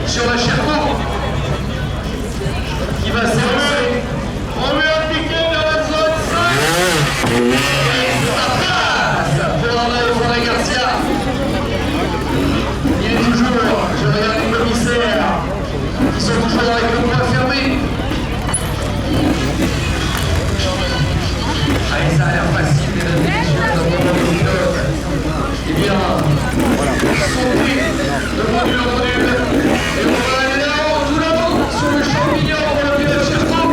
sur la Cherbourg qui va s'élancer. On met un piqué dans la zone 5. Ça passe pour André Garcia. Il est toujours, je regarde les commissaires qui sont toujours avec le bras fermé. Allez, ça a l'air facile, mesdames et messieurs, eh bien, son prix de produit en produit. Et on va aller là-haut, tout là-haut, sur le champignon, on va le dire à Cherbourg.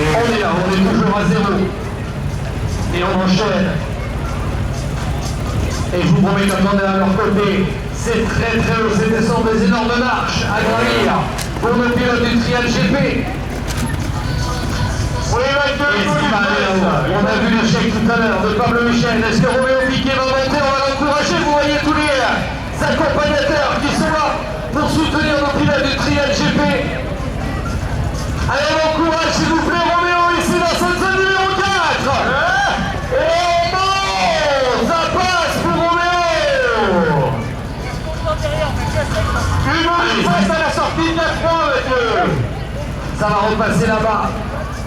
On est là, on est toujours à 0. Et on enchaîne. Et je vous promets d'attendre à leur côté. C'est très très haut, c'est descendre des énormes marches à gravir pour le pilote du Trial GP. Oui, on a vu l'échec tout à l'heure de Pablo Michel. Est-ce que Roméo Piquet va monter? On va l'encourager. Vous voyez tous les accompagnateurs qui sont là pour soutenir nos pilotes du Trial GP. Allez, on encourage s'il vous plaît Roméo ici dans cette zone numéro 4. Et bon, ça passe pour Roméo. Une passe à la sortie de la croix, monsieur. Ça va repasser là-bas.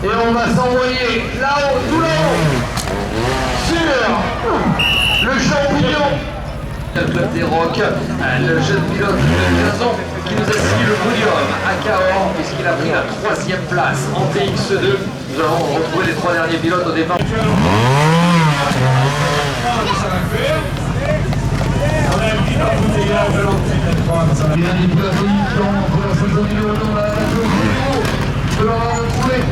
Et on va s'envoyer là-haut, tout là-haut, sur le champignon. Le club des Rocs, le jeune pilote de 15 ans qui nous a signé le podium à Cahors puisqu'il a pris la 3e place en TX2. Nous allons retrouver les 3 derniers pilotes au départ. Dernier pilote pour la saison numéro 2, la que l'on va retrouver.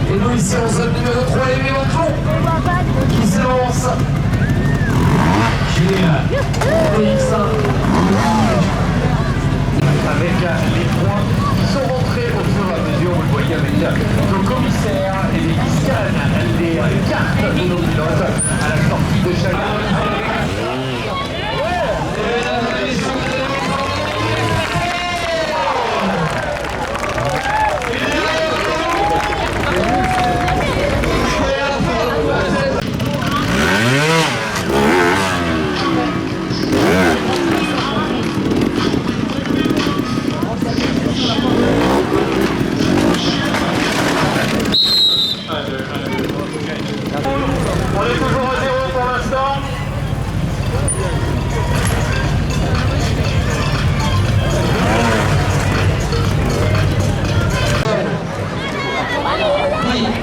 Et nous ici en zone numéro 3, les Mélenchon qui s'élance. TX1 avec les points qui sont rentrés au fur et à mesure, vous le voyez avec nos commissaires et les qui scannent les cartes de nos pilotes à la sortie de chaque. On est toujours à 0 pour l'instant.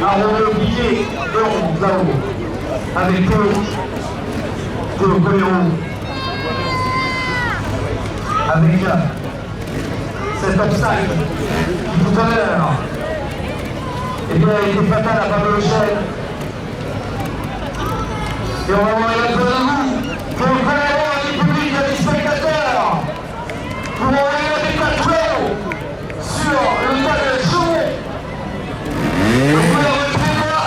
Arnaud Piquet et on là-haut avec Théo Colero avec cet obstacle qui tout à l'heure eh bien, il était fatal à Pablo Michel. Et on va voir la zone à vous pour le Colero à du public, il y a des spectateurs pour envoyer des patrons sur le tas de Chaumont. Le couleur de Témoin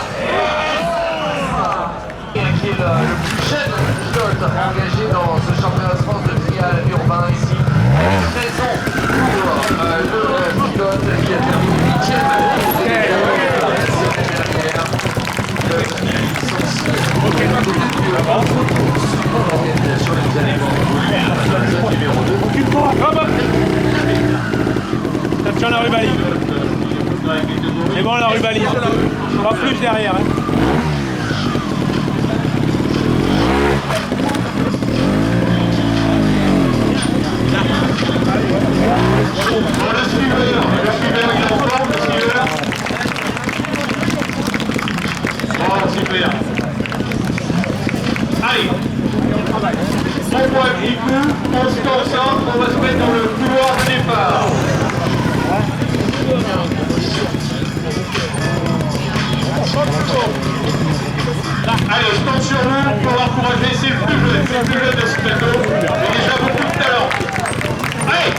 qui est le plus jeune pilote engagé dans ce championnat de France de trial urbain ici. 13 ans pour le pilote qui a terminé 8e. Attention la rubalise. C'est bon la rubalise. Pas plus derrière. Hein. Le suiveur, il est en forme, le suiveur. Oh, super. Allez, on voit le coup, on se concentre, on va se mettre dans le couloir de départ. Allez, je compte sur vous pour encourager, c'est le plus jeune de ce plateau. Il a déjà beaucoup de talent. Allez!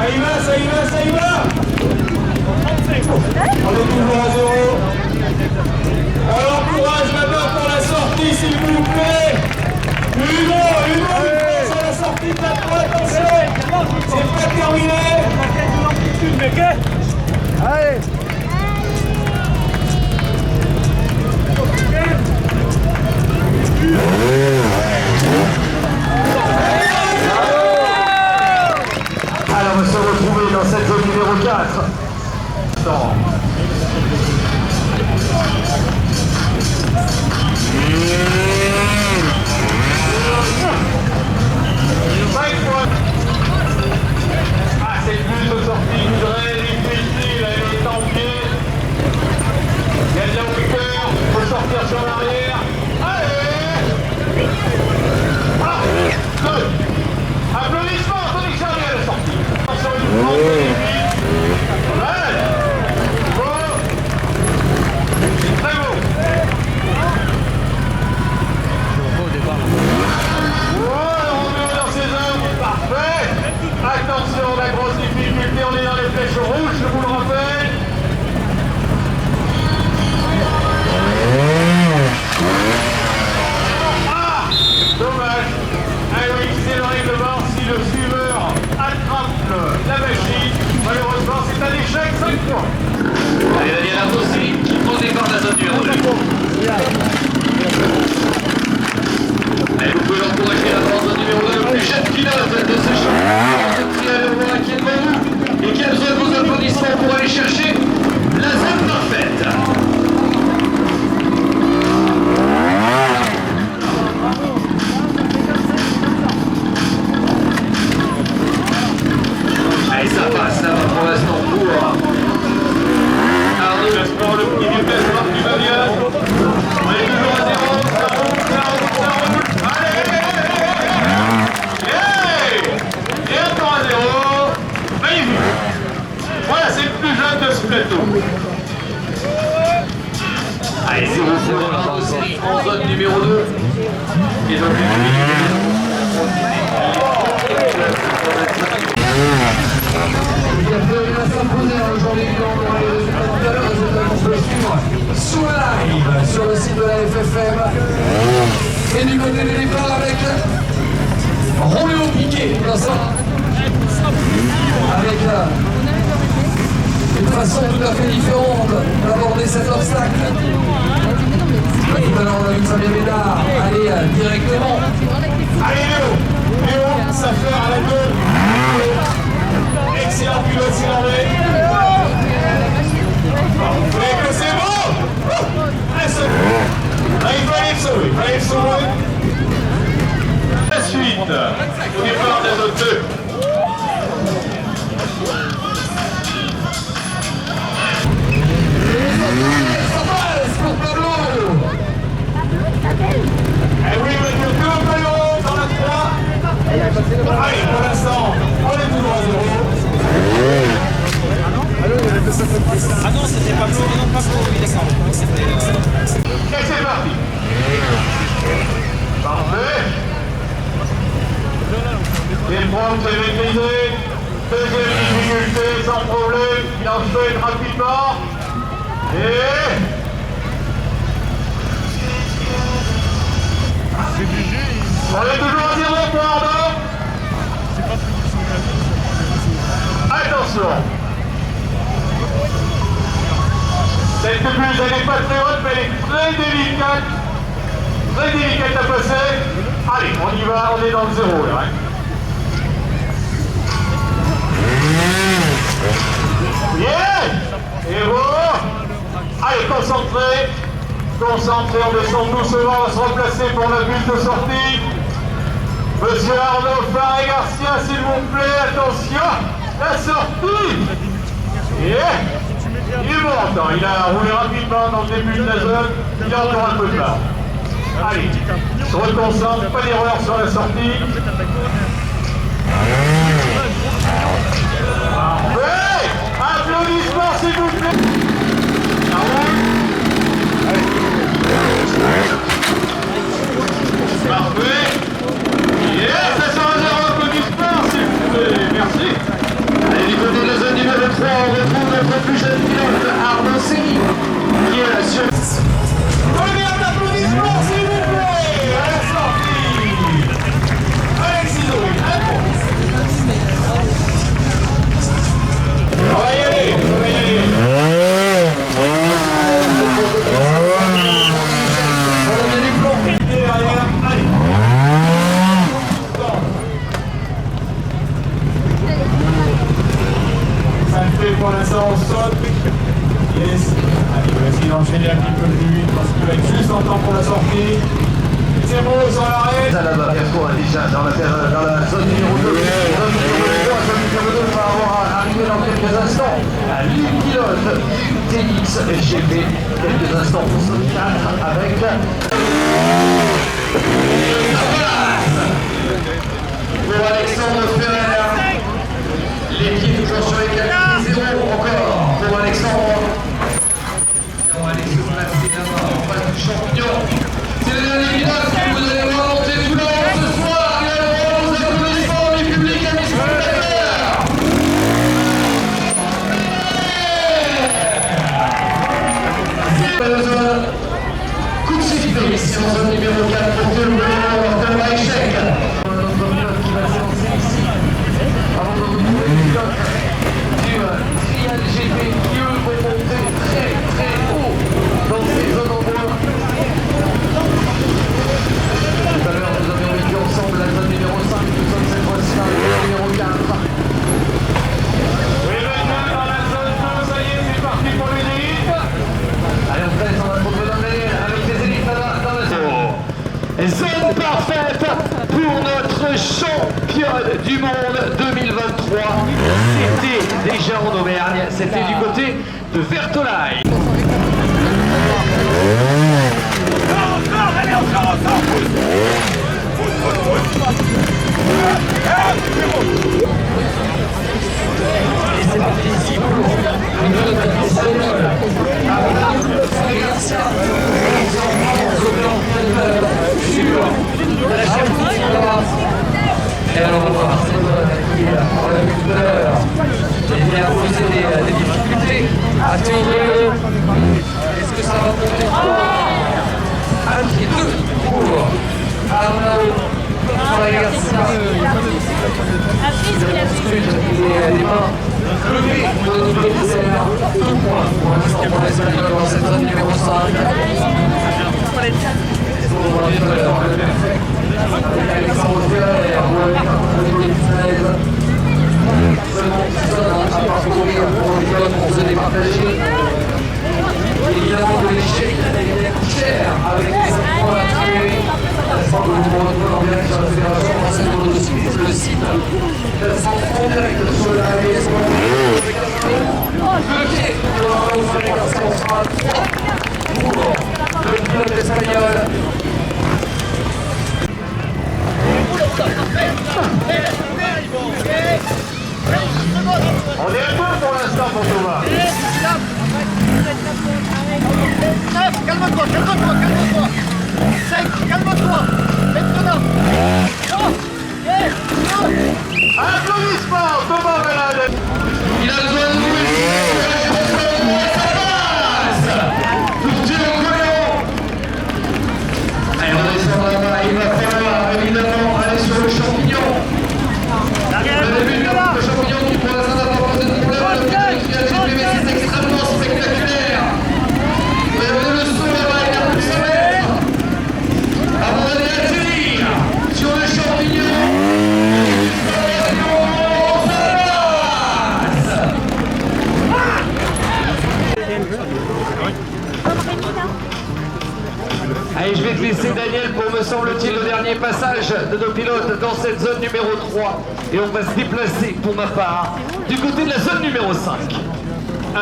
Ça y va! On est toujours à 0. Alors courage maintenant pour la sortie s'il vous plaît. Hugo, une place à la sortie de la droite, attention. dans cette zone numéro 4. Attends. Ah, c'est plus de sortie très difficile, elle est en pied. Il y a de la hauteur, il faut sortir sur l'arrière. Allez! Ah! Good! Applaudissements, Tony Charlie à la sortie. Sur une grande bénéfice. Ouais! Beau! Très beau! Dans ses œuvres, parfait. Attention, la grosse difficulté, on est dans les flèches rouges, je vous le rappelle. Ah, dommage. Ah oui, c'est le règlement, si le suiveur attrape la machine, malheureusement c'est un échec, 5 points. Allez, Daniel Arnossi, au départ de la zone numéro 2. Allez, vous pouvez l'encourager à la zone numéro 2, le plus jeune pilote de ce championnat qui est devant vous et qui a besoin de vos applaudissements pour aller chercher la zone parfaite. Allez, ça passe, ça va pour l'instant pour Arnaud. Placement, le petit du placement qui va bien. On est toujours à 0, ça roule, ça roule, ça roule. Allez! Et encore à 0. Magnifique. Voilà, c'est le plus jeune de ce plateau. Allez, 0 pour Arnaud Série en zone numéro 2. Et donc, Il y a plus rien à s'imposer aujourd'hui dans les résultats qu'on peut suivre sur live, sur le site de la FFM. Et du côté des départs avec Roméo Piquet, avec une façon tout à fait différente d'aborder cet obstacle. Tout à l'heure on a vu Fabien Bédard aller directement. Allez Léo, ça fait à la gueule. Excellent pilote s'énervé. Vous voyez que c'est bon. Il fallait le sauver, La suite, au départ de la zone 2. Pour Pablo. Eh oui, monsieur Pablo dans la 3. Allez, pour l'instant, on est toujours à 0. Ah non, c'était pas Pablo, non, pas Pablo, oui, d'accord. Et c'est parti. Parfait. Les points, vous avez maîtrisé. Deuxième difficulté, sans problème. Il enchaîne rapidement. Et... On est toujours à 0 pour Arnaud. Attention. Cette bulle, elle n'est pas très haute, mais elle est très délicate. Très délicate à passer. Allez, on y va, on est dans le 0 là. Hein. Yeah! Et bon. Allez, concentré. Concentré, on descend doucement, on va se replacer pour la bulle de sortie. Monsieur Arnaud Faré Garcia, s'il vous plaît, attention, la sortie. Yeah. Il est bon, attends, il a roulé rapidement dans le début de la zone, il a encore un peu de marge. Allez, se reconcentre, pas d'erreur sur la sortie. Parfait. Applaudissements s'il vous plaît. Ça roule. Parfait. Yes, ça sera un 0 applaudissements s'il vous plaît. Merci. allez, du côté de la zone numéro 3, on retrouve notre plus jeune pilote, Arnaud Série, qui est là sur... Donnez un applaudissement s'il vous plaît à la sortie. Alexis Zoé. aller un petit peu plus vite parce qu'il va être juste en temps pour la sortie. C'est beau sur l'arrêt. Ça là-bas, Gasco a déjà dans la zone numéro 2. Zone numéro 2 va avoir arrivé dans quelques instants. Les pilotes du TX GP. Quelques instants pour ce 4 avec. Pour Alexandre Ferrer, l'équipe toujours sur égalité 0 encore pour Alexandre. Alexandre placé d'abord en face du champignon. C'est le dernier pilote que vous allez voir monter tout le long ce soir. Il y a le droit aux applaudissements du public à spectateurs. Coup de sifflet ici en zone numéro 4 pour tout le monde, Martin échec. Zone parfaite pour notre championne du monde 2023. C'était déjà en Auvergne, c'était du côté de Vertolaye. Et alors on va voir il a posé des difficultés à tenir. Est-ce que ça va monter un pied deux pour Arnaud Garcia. Les mains levées de notre commissaire. 2 points pour l'instant pour l'Espagnol dans cette zone numéro 5. Avec Alexandre Ferrer pour le numéro 13. Seulement 6 zones à parcourir pour le pilote pour se départager. Évidemment, de l'échec est cher avec les 5 points à tuer. Je crois que vous vous retrouvez en direct sur la Fédération française de motocyclisme, le site. En direct sur la maison. Le pied de Arnaud Ferrer Garcia, on sera à 3 pour le pilote espagnol. On est un peu pour l'instant pour Thomas. Calme-toi, calme-toi, calme-toi. Sec, calme-toi. Maintenant. Applaudissements, Thomas Bellade. Il a besoin de nous ici. Pour Théo Colléon. Allez, on descend là-bas. Il va falloir évidemment aller sur le champignon. Le début du champignon qui pour l'instant n'a pas posé de problème. C'est extrêmement spectaculaire. Vous avez le son là-bas, il y a plus de 100 mètres. Avant d'aller atterrir sur le champignon. Allez, je vais te laisser Daniel pour, me semble-t-il, le dernier passage de nos pilotes dans cette zone numéro 3. Et on va se déplacer, pour ma part, du côté de la zone numéro 5. 1-2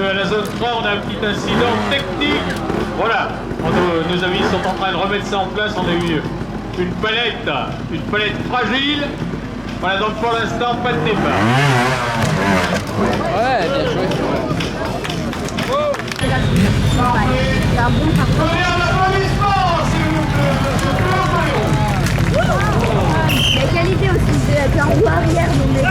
à la zone 3, on a un petit incident technique. Voilà, nos amis sont en train de remettre ça en place. On a eu une palette fragile. Voilà, donc pour l'instant, pas de départ. Ouais, bien joué. C'est un bon parcours. Donnez un applaudissement, s'il vous plaît, monsieur Colléon. La qualité aussi, c'est un roue arrière, donc les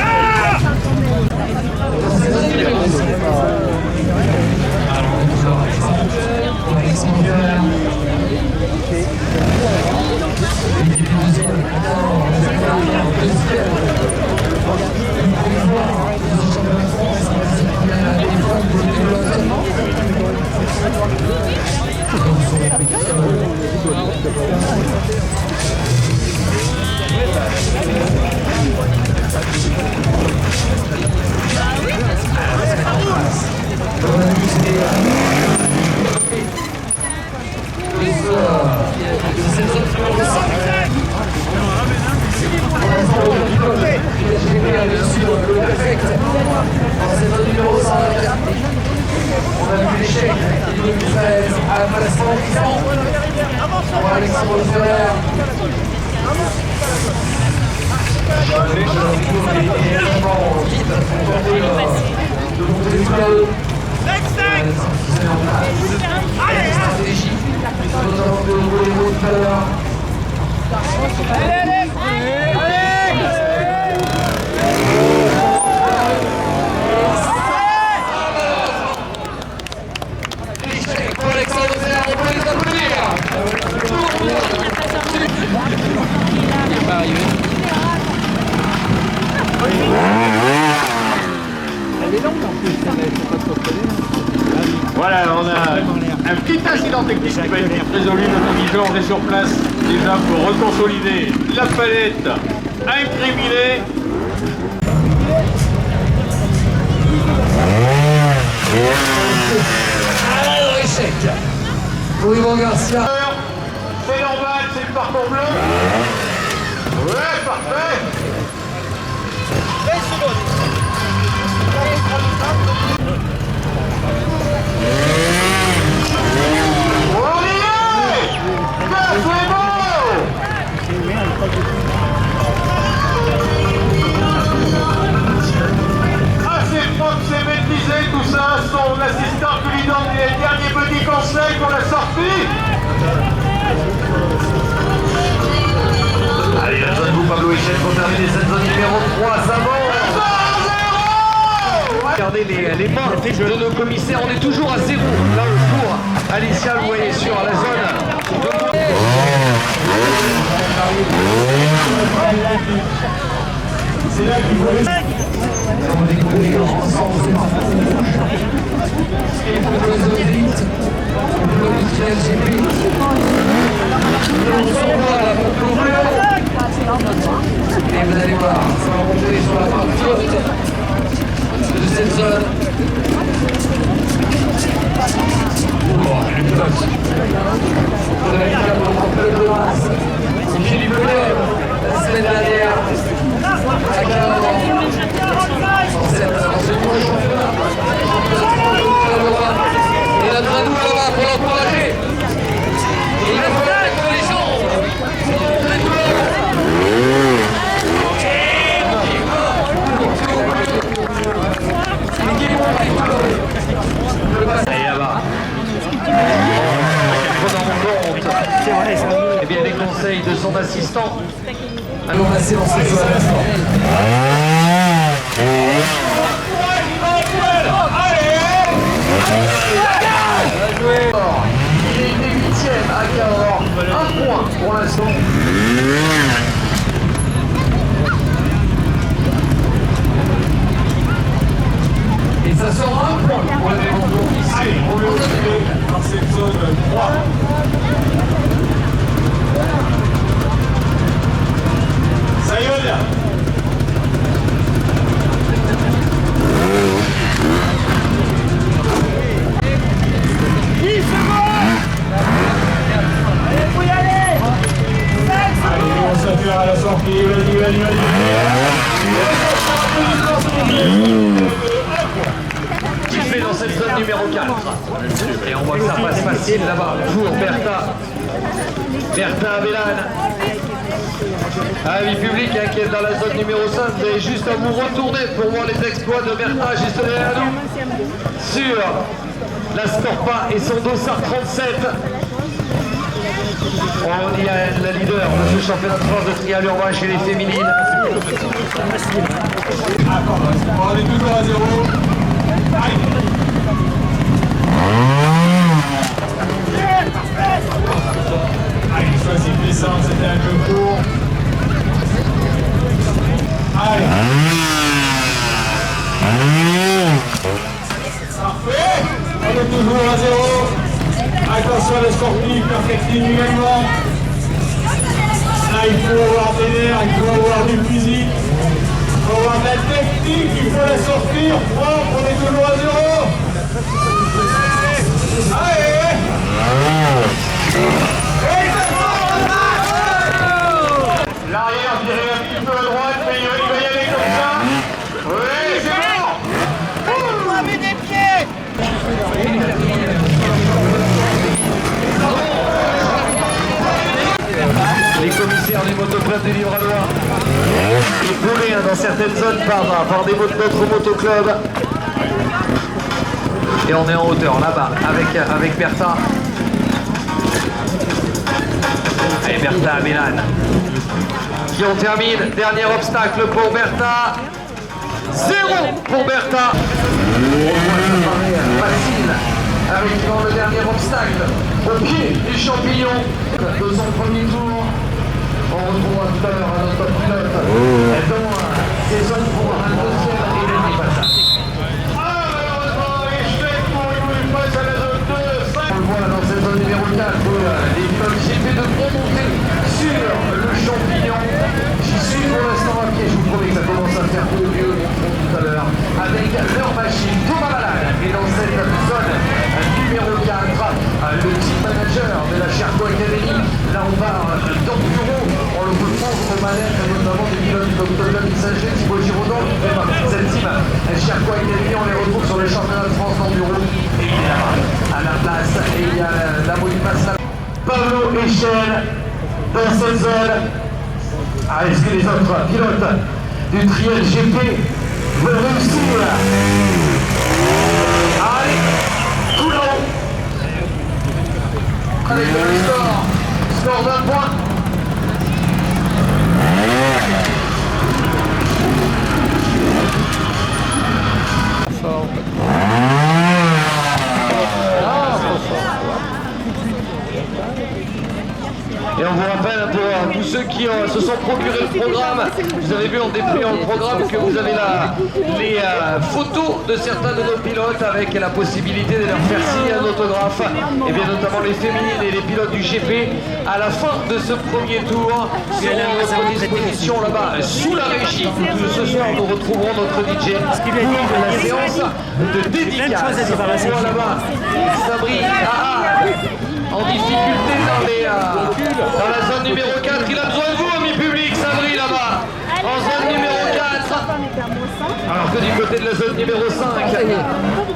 Voilà, on a un petit incident technique qui va être résolu. Notre ami Georges est sur place déjà pour reconsolider la palette incriminée. Alors, échec pour Yvan Garcia. C'est normal, c'est le parcours bleu. Ouais, parfait. On y est. C'est assez propre, c'est maîtrisé tout ça. Son assistant qui lui donne les derniers petits conseils pour la sortie. Allez, la zone vous, Pablo Echel, pour terminer cette zone numéro 3, ça va. Regardez les mains de nos commissaires, on est toujours à 0 là pour Alicia, vous voyez, sur la zone. C'est là qu'il faut les... On va découvrir ensemble ce parcours rouge. Et pour le zone 8, pour le GP. On s'en va à la pompe bleue. Et vous allez voir, ça va monter sur la partie haute de cette zone. Oh, une touche. Pour la victoire de Montpellier de Mars. C'est Philippe Leb, la semaine dernière. À 40 ans. Dans ce nouveau championnat. Et la Tranou là-bas pour l'encourager. Et il va falloir la collision. Allez, là-bas. Prenant en compte eh bien, les conseils de son assistant. Allons passer dans cette zone. Il est 8e à Cahors, 1 point pour l'instant. Et ça sera 1 point pour le développement ici. Allez, on le retrouve dans cette zone 3. Ça y est là. Allez, on s'affire à la sortie, vas-y. Qui fait dans cette zone numéro 4. Et on voit que ça passe facile là-bas pour Bertha. Bertha Abelane. Avis public qui est dans la zone numéro 5. Vous avez juste à vous retourner pour voir les exploits de Bertha juste derrière nous. Sur la Storpa et son dossard 37. On y a la leader de ce championnat de France de trial urbain chez les féminines. On est toujours à 0. Allez, choisis descendre, c'était un peu court. Allez. Parfait. On est toujours à 0. Attention les sportifs, perfective également. Là, il faut avoir des nerfs, il faut avoir du physique. Il faut avoir de la technique, il faut la sortir propre, on est toujours à 0. Allez. L'arrière, je dirais un petit peu à droite, mais il va y aller comme ça. Oui, c'est bon. On met des pieds. Les commissaires adversaires du motoclub du Livradois. Épaulé dans certaines zones par d'autres motoclubs. Et on est en hauteur là-bas avec Bertha. Et Bertha à Milan. Qui on termine. Dernier obstacle pour Bertha. 0 pour Bertha. Facile avec dans le dernier obstacle au pied du champignon de son premier tour. On retrouvera tout à l'heure notre pilote dont saison pour un deuxième et dernier passage. On le voit dans cette zone numéro 4 où les pilotes GP devront monter sur le champignon. J'y suis pour l'instant à pied, je vous promets que ça commence à faire peu mieux tout à l'heure avec leur machine Thomas Malade. Et dans cette zone numéro 4, le team manager de la Charcot Academy. Là on part dans le bureau, on le retrouve aux manettes notamment des pilotes du Dr. Messager, Thibaut Giraudon qui fait partie de cette team Charcot Academy. On les retrouve sur les championnats de France d'enduro. Et il y a à la place, et il y a la Molipasse. Pablo Echel dans cette zone. Est-ce que les autres pilotes du Triel GP veulent réussir? Allez, Coulon avec le score d'un point. Et on vous rappelle pour tous ceux qui se sont procuré le programme, vous avez vu en dépliant le programme que vous avez les photos de certains de nos pilotes avec la possibilité de leur faire signer un autographe, et bien notamment les féminines et les pilotes du GP. À la fin de ce premier tour, c'est à notre disposition là-bas sous la régie. Ce soir nous retrouverons notre DJ pour la séance de dédicace. On voit là-bas Sabri en difficulté dans la zone numéro 4. Il a besoin de vous, ami public, Sabri, là-bas. En zone numéro 4. Alors que du côté de la zone numéro 5,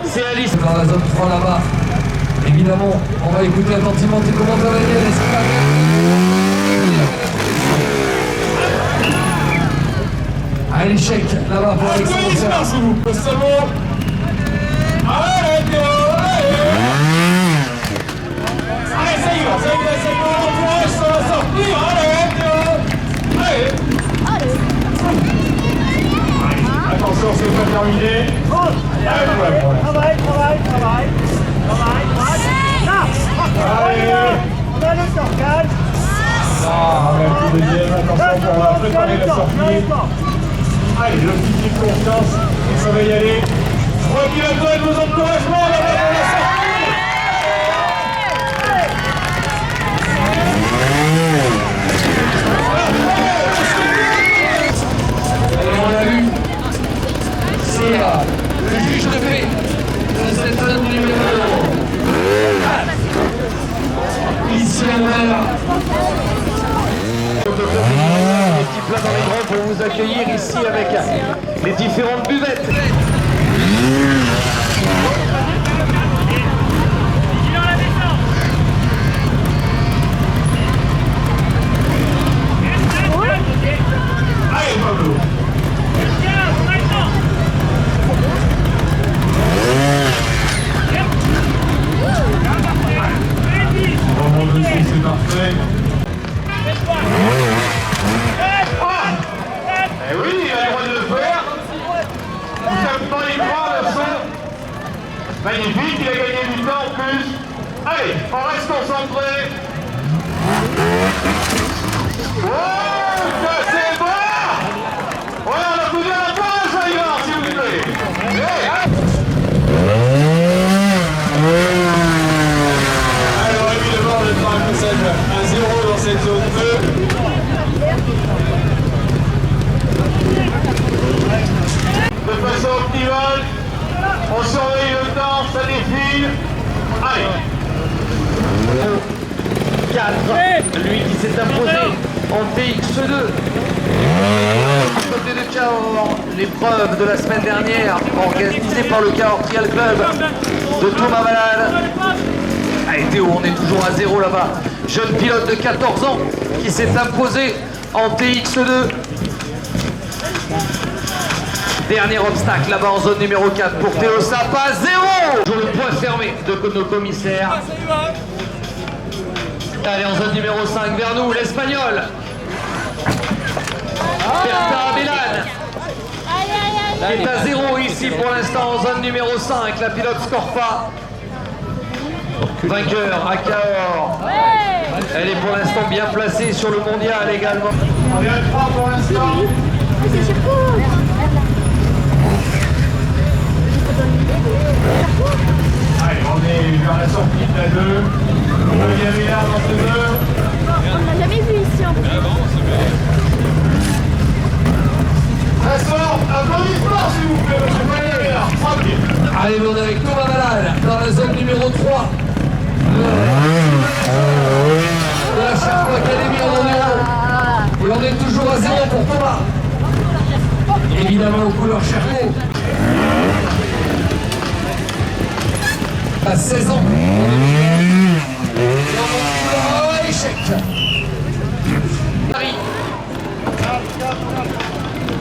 c'est Alice. Dans la zone 3 là-bas. Évidemment, on va écouter attentivement tes commentaires, Daniel. Allez, l'échec là-bas pour Alexandre. Attention, c'est pas terminé. Travail. Là, on a le sort, calme. Un petit deuxième, attention pour préparer la sortie. Allez, le petit de confiance, ça va y aller. Je crois qu'il a besoin de vos encouragements là-bas pour la sortie. On l'a vu, c'est le juge de paix de cette zone numéro 4. Ici à l'heure. Les petits plats dans les grands pour vous accueillir ici avec les différentes buvettes. Allez, Pablo. C'est parfait. Eh oui, il a le droit de le faire. Vous savez pas les bras, le son. Magnifique, il a gagné du temps en plus. Allez, on reste concentré. Oh, ça c'est bon. Ouais, on a posé un point, ça y va, s'il vous plaît. Alors évidemment, on est un passage à 0 dans cette zone 2. De façon optimale, on surveille le temps, ça défile. Allez. 4, lui qui s'est imposé en TX2. Côté de Cahors, l'épreuve de la semaine dernière organisée par le Cahors Trial Club de Thomas Malade. Allez Théo, on est toujours à 0 là-bas. Jeune pilote de 14 ans qui s'est imposé en TX2. Dernier obstacle là-bas en zone numéro 4 pour Théo Sapa, 0. Toujours le point fermé de nos commissaires. Allez, en zone numéro 5 vers nous, l'Espagnol. Berta Abellan est à 0 ici pour l'instant en zone numéro 5. La pilote Scorpa. Vainqueur à Cahors. Elle est pour l'instant bien placée sur le mondial également. On est à 3 pour l'instant. C'est Charcot. Allez, on est vers la sortie de la 2. Il y avait là dans ce 2. On l'a jamais vu ici en plus. Très fort, applaudissements s'il vous plaît, monsieur Pallier. Tranquille. Allez, on est avec Thomas Malal dans la zone numéro 3. De la Charcot Academy en enduro. Et on est toujours à 0 pour Thomas. Évidemment aux couleurs Charcot. À 16 ans. Oh, échec. Paris.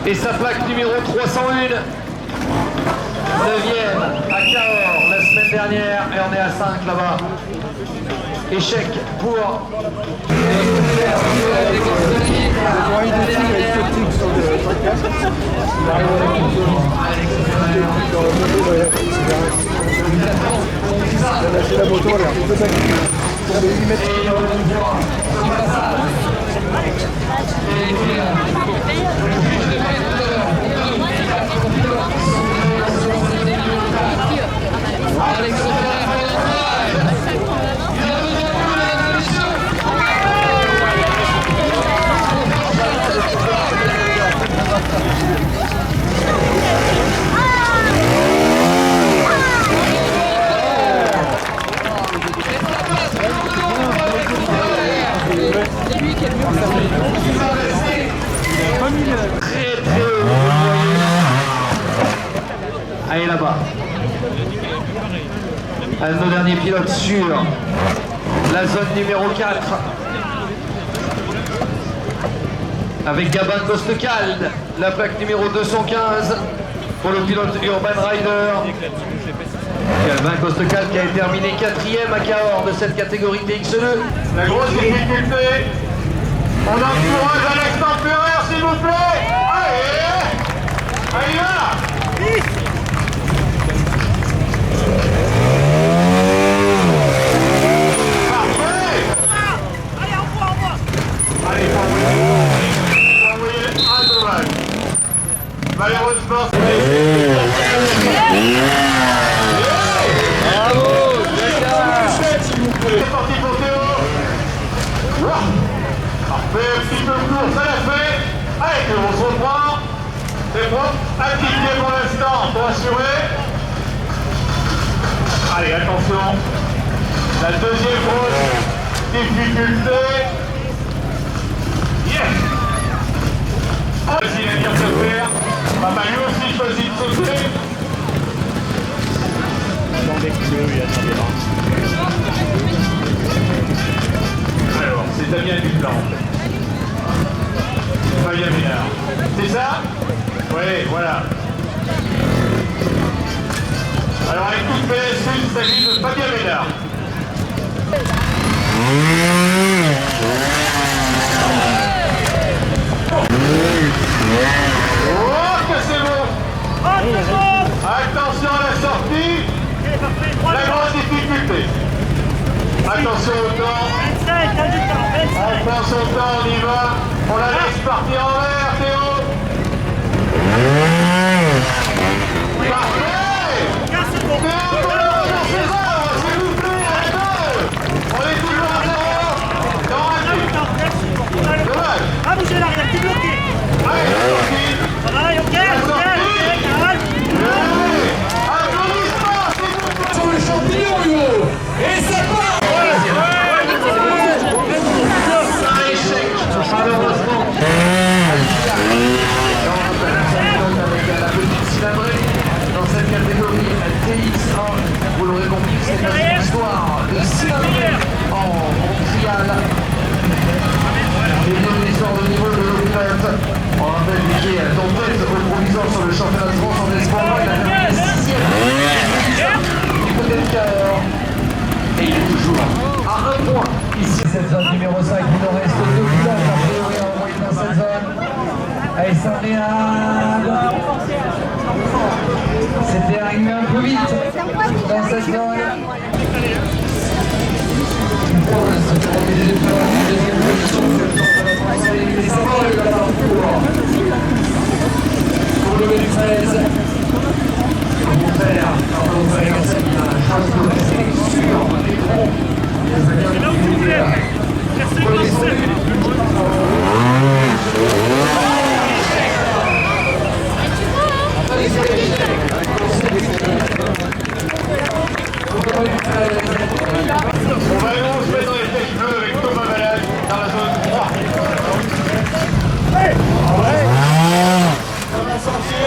Et sa plaque numéro 301. 9e à Cahors la semaine dernière et on est à 5 là-bas. Échec pour la moto, là. Allez là-bas. Un de nos derniers pilotes sur la zone numéro 4. Avec Gabin Costecalde, la plaque numéro 215 pour le pilote Urban Rider. Gabin Costecalde qui a terminé 4e à Cahors de cette catégorie TX2. La grosse difficulté. On encourage Alex Tempéraire s'il vous plaît. Allez. Allez là. Malheureusement, c'est parti pour Théo. Parfait, un petit peu de course à la fin. Allez, Théo, on se reprend. C'est propre. Un petit pied pour l'instant pour assurer. Allez, attention. La deuxième grosse difficulté. Yes. Vas-y, il vient de se faire. Bah, lui aussi choisit de sauter. Alors, c'est Damien Duplan. Fabien Ménard. C'est ça? Oui, voilà. Alors, avec toute PSU, il s'agit de Fabien Ménard. Oh, que c'est bon! Attention à la sortie! La grande difficulté! Attention au temps! On prend son temps, on y va! On la laisse partir en l'air, Théo! Parfait! Théo, pour le retour César, s'il vous plaît, arrêtez! On est toujours à 0! Dans un but! Dommage! Ah, bougez l'arrière, t'es bloqué. Allez, la sortie! Ça va, ok, calme. Applaudissements, s'il vous plaît! Sur le champignon, Hugo. Et ça part. Un échec, malheureusement. C'était arrivé un peu vite dans cette zone. Pour l'instant, on est déjà en deuxième position. Les savoirs de la parcours. Pour le du 13. Mon père, quand mon frère, c'est la chance de rester sur l'écran. On va nous se mettre dans les flèches bleues avec Thomas Malade dans la zone 3. On va sortir.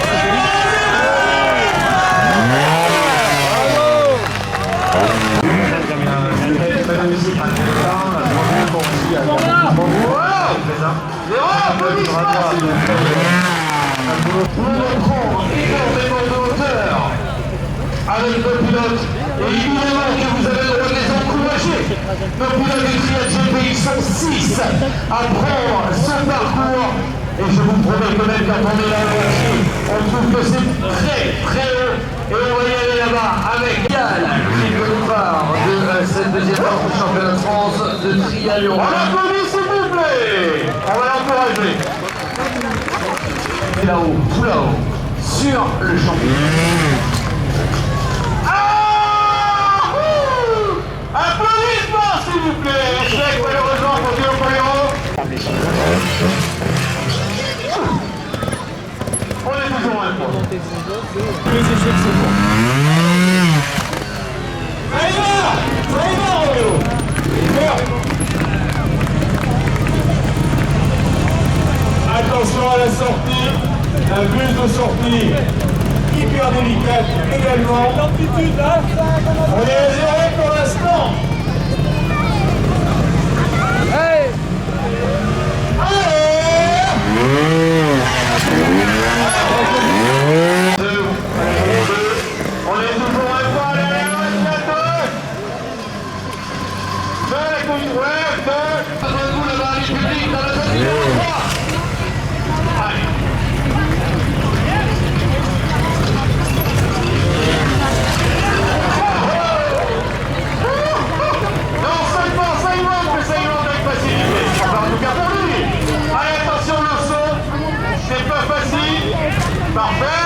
Avec nos pilotes, évidemment que vous avez le droit de les encourager. Nos pilotes du triathlon GP sont 6 à prendre ce parcours. Et je vous promets que même quand on est là on trouve que c'est très haut. Et on va y aller là-bas avec Yann qui veut nous part de cette deuxième manche du championnat de France de triathlon. On l'applaudit s'il vous plaît. On va l'encourager. Et là-haut, tout là-haut, sur le championnat. Applaudissements s'il vous plaît. Échec malheureusement pour Guillaume Poyot. On est toujours un point. Les échecs, c'est bon. Attention à la sortie, la bulle de sortie hyper délicate également. L'amplitude, là, On est à 0 pour l'instant. hey. On est toujours un point, allez, la couille, Vous là-bas, les publics dans la zone numéro 3. Non, seulement ça y monte avec facilité. Enfin, en tout cas pour lui. Allez, attention, le saut. C'est pas facile. Parfait.